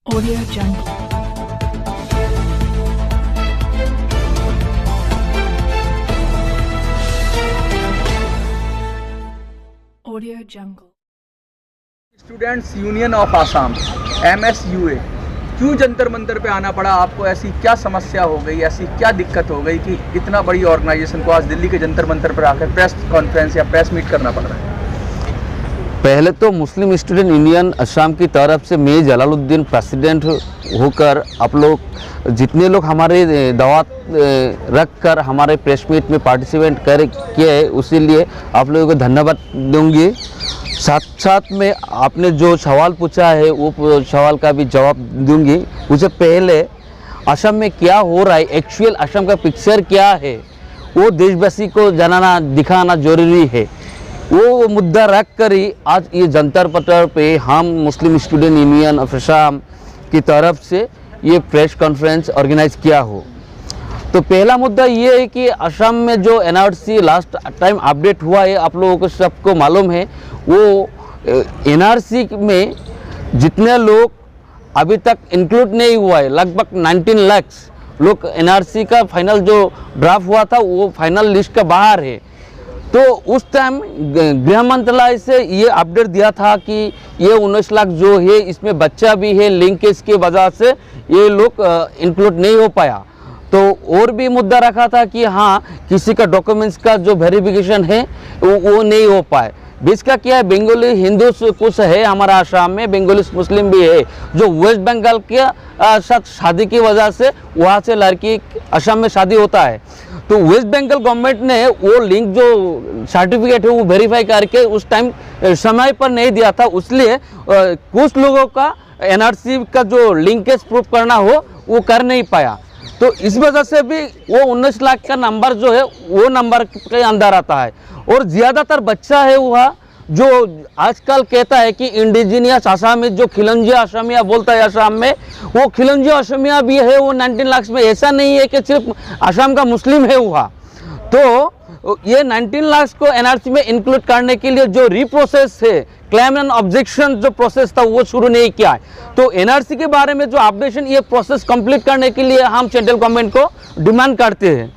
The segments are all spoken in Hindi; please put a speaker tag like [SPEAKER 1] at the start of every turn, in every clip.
[SPEAKER 1] Audio Jungle. Audio Jungle.
[SPEAKER 2] Students union of Assam MSUA क्यों जंतर मंतर पे आना पड़ा आपको? ऐसी क्या समस्या हो गई, ऐसी क्या दिक्कत हो गई कि इतना बड़ी ऑर्गेनाइजेशन को आज दिल्ली के जंतर मंतर पर आकर प्रेस कॉन्फ्रेंस या प्रेस मीट करना पड़ रहा है?
[SPEAKER 3] पहले तो मुस्लिम स्टूडेंट यूनियन असम की तरफ से मैं जलालुद्दीन प्रेसिडेंट होकर आप लोग जितने लोग हमारे दावत रख कर हमारे प्रेस मीट में पार्टिसिपेट किए उसी लिए आप लोगों को धन्यवाद दूंगी। साथ साथ में आपने जो सवाल पूछा है वो सवाल का भी जवाब दूंगी। उससे पहले असम में क्या हो रहा है, एक्चुअल असम का पिक्चर क्या है वो देशवासी को जानना दिखाना जरूरी है। वो मुद्दा रख कर ही आज ये जंतर मंतर पे हम मुस्लिम स्टूडेंट यूनियन ऑफ असम की तरफ से ये प्रेस कॉन्फ्रेंस ऑर्गेनाइज किया हो। तो पहला मुद्दा ये है कि असम में जो NRC लास्ट टाइम अपडेट हुआ है, आप लोगों को सबको मालूम है, वो NRC में जितने लोग अभी तक इंक्लूड नहीं हुआ है, लगभग 19 लाख लोग NRC का फाइनल जो ड्राफ्ट हुआ था वो फाइनल लिस्ट का बाहर है। तो उस टाइम गृह मंत्रालय से ये अपडेट दिया था कि ये 19 लाख जो है इसमें बच्चा भी है, लिंकेज की वजह से ये लोग इंक्लूड नहीं हो पाया। तो और भी मुद्दा रखा था कि हाँ किसी का डॉक्यूमेंट्स का जो वेरिफिकेशन है वो नहीं हो पाए। बीच का क्या है, बंगाली हिंदू कुछ है हमारा आसाम में, बंगाली मुस्लिम भी है जो वेस्ट बंगाल के साथ शादी की वजह से वहाँ से लड़की असम में शादी होता है। तो वेस्ट बंगाल गवर्नमेंट ने वो लिंक जो सर्टिफिकेट है वो वेरीफाई करके उस टाइम समय पर नहीं दिया था, इसलिए कुछ लोगों का NRC का जो लिंकेज प्रूफ करना हो वो कर नहीं पाया। तो इस वजह से भी वो 19 लाख का नंबर जो है वो नंबर के अंदर आता है। और ज़्यादातर बच्चा है वह जो आजकल कहता है कि इंडिजिनियस आसामी जो खिलंजिया असमिया बोलता है असम में, वो खिलंजिया असमिया भी है वो 19 लाख में। ऐसा नहीं है कि सिर्फ असम का मुस्लिम है वहाँ। तो ये 19 लाख को NRC में इंक्लूड करने के लिए जो रीप्रोसेस है, क्लेम एंड ऑब्जेक्शन जो प्रोसेस था वो शुरू नहीं किया है। तो NRC के बारे में जो अपडेशन ये प्रोसेस कंप्लीट करने के लिए हम सेंट्रल गवर्नमेंट को डिमांड करते हैं।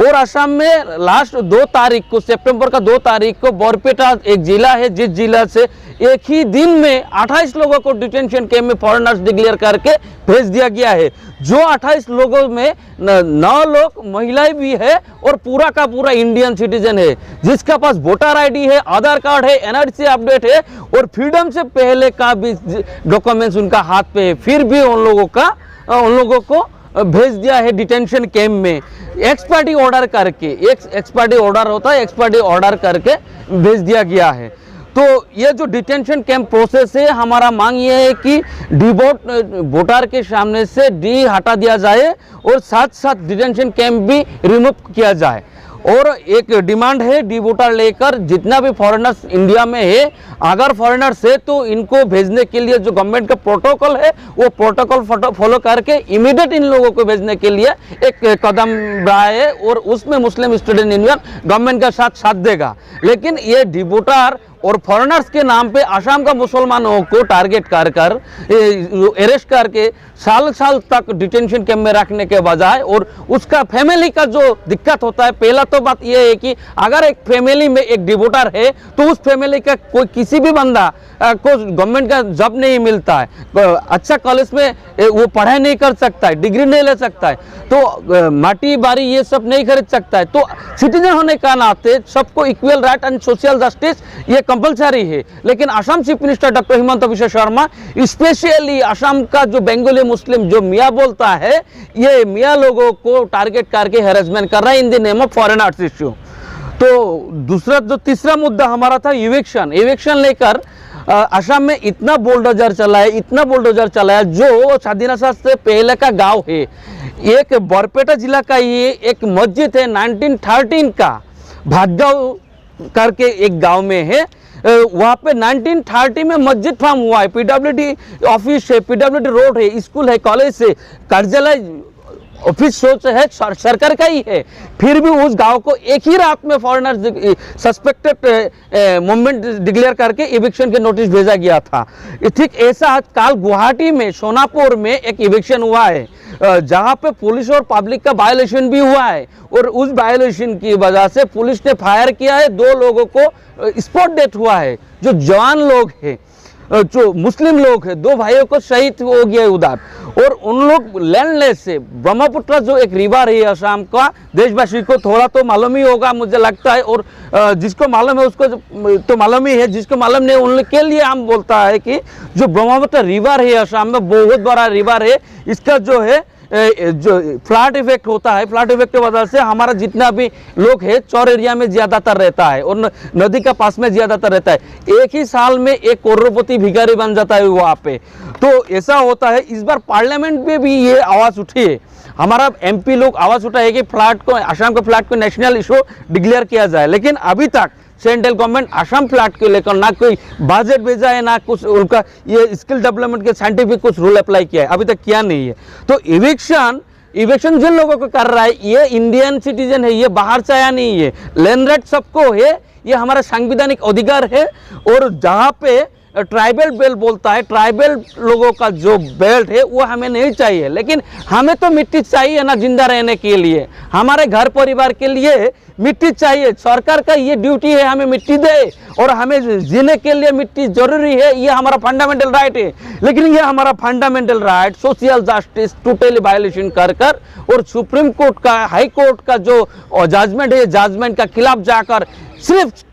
[SPEAKER 3] और असम में लास्ट 2 तारीख को, सितंबर का 2 तारीख को बरपेटा एक जिला है, जिस जिला से एक ही दिन में 28 लोगों को डिटेंशन कैंप में फॉरेनर्स डिक्लेयर करके भेज दिया गया है। जो 28 लोगों में 9 लोग महिलाएं भी है और पूरा का पूरा इंडियन सिटीजन है, जिसका पास वोटर ID है, आधार कार्ड है, NRC अपडेट है और फ्रीडम से पहले का भी डॉक्यूमेंट्स उनका हाथ पे है। फिर भी उन लोगों को भेज दिया है डिटेंशन कैंप में एक्सपर्टी ऑर्डर करके। एक एक्सपर्टी ऑर्डर होता है, एक्सपर्टी ऑर्डर करके भेज दिया गया है। तो ये जो डिटेंशन कैंप प्रोसेस है, हमारा मांग ये है कि वोटर के सामने से डी हटा दिया जाए और साथ साथ डिटेंशन कैंप भी रिमूव किया जाए। और एक डिमांड है, डी वोटर लेकर जितना भी फॉरेनर्स इंडिया में है, अगर फॉरेनर्स है तो इनको भेजने के लिए जो गवर्नमेंट का प्रोटोकॉल है वो प्रोटोकॉल फॉलो करके इमीडिएट इन लोगों को भेजने के लिए एक कदम रहा है। और उसमें मुस्लिम स्टूडेंट यूनियन गवर्नमेंट का साथ देगा। लेकिन ये डी वोटर और फॉरेनर्स के नाम पे असम का मुसलमानों को टारगेट कर अरेस्ट करके साल तक डिटेंशन कैंप में रखने के बजाय, और उसका फैमिली का जो दिक्कत होता है, पहला तो बात यह है कि अगर एक फैमिली में एक डिवोटर है तो उस फैमिली का कोई किसी भी बंदा को गवर्नमेंट का जॉब नहीं मिलता है, अच्छा कॉलेज में वो पढ़ाई नहीं कर सकता है, डिग्री नहीं ले सकता है, तो माटी बारी ये सब नहीं खरीद सकता है। तो सिटीजन होने का नाते सबको equal right and social justice ये कंपलसरी है। लेकिन Assam chief minister doctor Himanta Bishwa Sharma specially Assam का जो बंगाली मुस्लिम जो मियाँ बोलता है, ये मियाँ लोगों को टारगेट करके हैरेसमेंट कर रहा है in the name of foreigners issue. तो तीसरा मुद्दा हमारा था इविक्शन लेकर असम में इतना बुलडोजर चला है जो स्वाधीनता से पहले का गांव है। एक बरपेटा जिला का ये एक मस्जिद है 1913 का, भाटगांव करके एक गांव में है। वहाँ पे 1930 में मस्जिद फॉर्म हुआ है, PWD ऑफिस है, PWD रोड है, स्कूल है, कॉलेज है, कार्यालय ऑफिस सोच है सरकार का ही है, फिर भी उस गांव को एक ही रात में फॉरेनर सस्पेक्टेड मूवमेंट डिक्लेयर करके इविक्शन के नोटिस भेजा गया था। ठीक ऐसा कल गुवाहाटी में सोनापुर में एक इविक्शन हुआ है, जहां पे पुलिस और पब्लिक का वायलेशन भी हुआ है, और उस वायलेशन की वजह से पुलिस ने फायर किया है, 2 लोगों को स्पॉट डेथ हुआ है, जो जवान लोग हैं, जो मुस्लिम लोग हैं, 2 भाइयों को शहीद हो गया उधर। और उन लोग लैंडलेस से ब्रह्मपुत्र जो एक रिवर है असम का, देशवासी को थोड़ा तो मालूम ही होगा मुझे लगता है, और जिसको मालूम है उसको तो मालूम ही है, जिसको मालूम नहीं उनके लिए हम बोलता है कि जो ब्रह्मपुत्र रिवर है असम में बहुत बड़ा रिवर है, इसका जो है जो फ्लड इफेक्ट होता है, फ्लड इफेक्ट की वजह से हमारा जितना भी लोग है चौर एरिया में ज़्यादातर रहता है और नदी का पास में ज़्यादातर रहता है। एक ही साल में एक करोड़पति भिखारी बन जाता है वहाँ पे, तो ऐसा होता है। इस बार पार्लियामेंट में भी ये आवाज़ उठी है, हमारा MP लोग आवाज़ उठाए कि फ्लड को, असम के फ्लड को नेशनल इशू डिक्लेयर किया जाए, लेकिन अभी तक सेंट्रल गवर्नमेंट असम फ्लड को लेकर ना कोई बजट भेजा है, ना कुछ उनका ये स्किल डेवलपमेंट के साइंटिफिक कुछ रूल अप्लाई किया है, अभी तक किया नहीं है। तो इविक्शन जिन लोगों को कर रहा है, ये इंडियन सिटीजन है, ये बाहर से आया नहीं है, लैंड राइट सबको है, ये हमारा संवैधानिक अधिकार है। और जहाँ पे ट्राइबल बेल्ट बोलता है, ट्राइबल लोगों का जो बेल्ट है वो हमें नहीं चाहिए, लेकिन हमें तो मिट्टी चाहिए ना जिंदा रहने के लिए, हमारे घर परिवार के लिए मिट्टी चाहिए। सरकार का ये ड्यूटी है हमें मिट्टी दे, और हमें जीने के लिए मिट्टी जरूरी है, ये हमारा फंडामेंटल राइट है। लेकिन ये हमारा fundamental right social justice totally violation कर और सुप्रीम कोर्ट का, हाई कोर्ट का जो जजमेंट है, जजमेंट का खिलाफ जाकर सिर्फ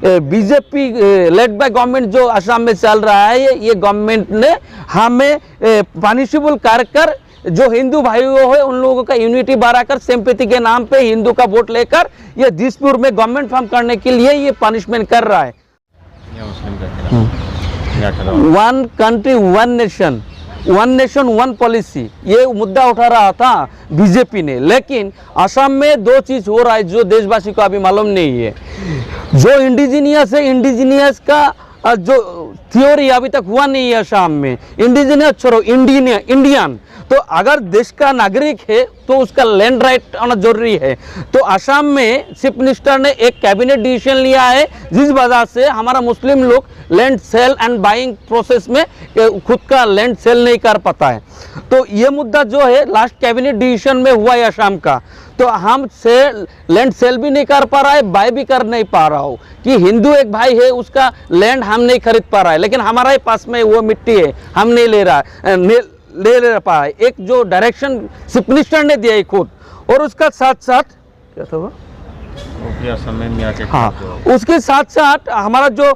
[SPEAKER 3] बीजेपी लेड बाय गवर्नमेंट जो असम में चल रहा है, ये गवर्नमेंट ने हमें पनिशेबल कर जो हिंदू भाइयों है उन लोगों का यूनिटी बढ़ाकर सिंपैथी के नाम पे हिंदू का वोट लेकर ये दिसपुर में गवर्नमेंट फॉर्म करने के लिए ये पनिशमेंट कर रहा है। One country one nation one policy ये मुद्दा उठा रहा था बीजेपी ने, लेकिन असम में 2 चीज हो रहा है जो देशवासी को अभी मालूम नहीं है। जो इंडिजीनियस है, इंडिजीनियस का जो थ्योरी अभी तक हुआ नहीं है असम में। इंडिजीनियस छोड़ो, इंडियन तो अगर देश का नागरिक है तो उसका लैंड राइट होना जरूरी है। तो असम में चीफ मिनिस्टर ने एक कैबिनेट डिसीजन लिया है, जिस वजह से हमारा मुस्लिम लोग land sale and buying process में खुद का लैंड सेल नहीं कर पाता है। तो ये मुद्दा जो है लास्ट कैबिनेट डिसीजन में हुआ है असम का, तो हम लैंड सेल भी नहीं कर पा रहा है, बाय भी कर नहीं पा रहा हो कि हिंदू एक भाई है उसका लैंड हम नहीं खरीद पा रहा है, लेकिन हमारे पास में वो मिट्टी है हम नहीं ले पा रहा है। एक जो डायरेक्शन चीफ मिनिस्टर ने दिया है खुद, और उसका साथ साथ क्या था वो हाँ, उसके साथ साथ हमारा जो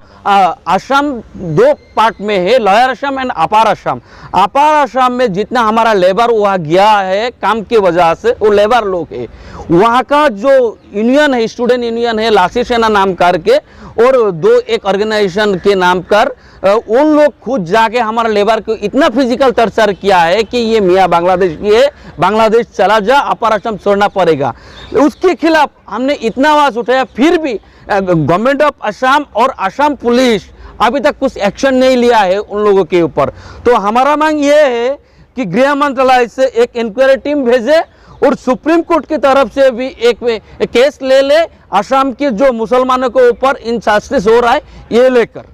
[SPEAKER 3] असम 2 पार्ट में है, lower Assam and upper Assam. Upper Assam में जितना हमारा लेबर वहाँ गया है काम की वजह से, वो लेबर लोग है, वहाँ का जो यूनियन है, स्टूडेंट यूनियन है लासी सेना नाम करके, और 2 एक ऑर्गेनाइजेशन के नाम कर उन लोग खुद जाके हमारा लेबर को इतना फिजिकल टॉर्चर किया है कि ये मियाँ बांग्लादेश की है, बांग्लादेश चला जा, अपर असम छोड़ना पड़ेगा। उसके खिलाफ हमने इतना आवाज़ उठाया, फिर भी गवर्नमेंट ऑफ असम और असम पुलिस अभी तक कुछ एक्शन नहीं लिया है उन लोगों के ऊपर। तो हमारा मांग ये है कि गृह मंत्रालय से एक इंक्वायरी टीम भेजे और सुप्रीम कोर्ट की तरफ से भी एक केस ले असम के जो मुसलमानों के ऊपर इनजस्टिस हो रहा है ये लेकर।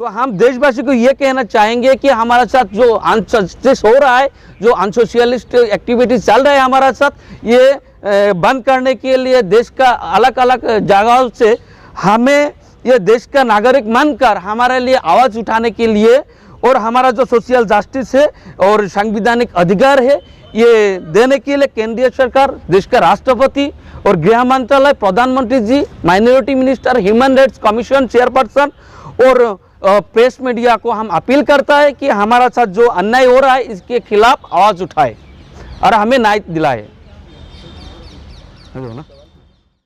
[SPEAKER 3] तो हम देशवासी को ये कहना चाहेंगे कि हमारे साथ जो अनजस्टिस हो रहा है, जो अनसोशियलिस्ट एक्टिविटीज चल रहा है हमारे साथ, ये बंद करने के लिए देश का अलग अलग जगहों से हमें ये देश का नागरिक मानकर हमारे लिए आवाज़ उठाने के लिए, और हमारा जो सोशल जस्टिस है और संवैधानिक अधिकार है ये देने के लिए केंद्रीय सरकार, देश का राष्ट्रपति और गृह मंत्रालय, प्रधानमंत्री जी, minority minister, human rights commission chairperson और प्रेस मीडिया को हम अपील करता है कि हमारा साथ जो अन्याय हो रहा है इसके खिलाफ आवाज़ उठाए और हमें न्याय दिलाए।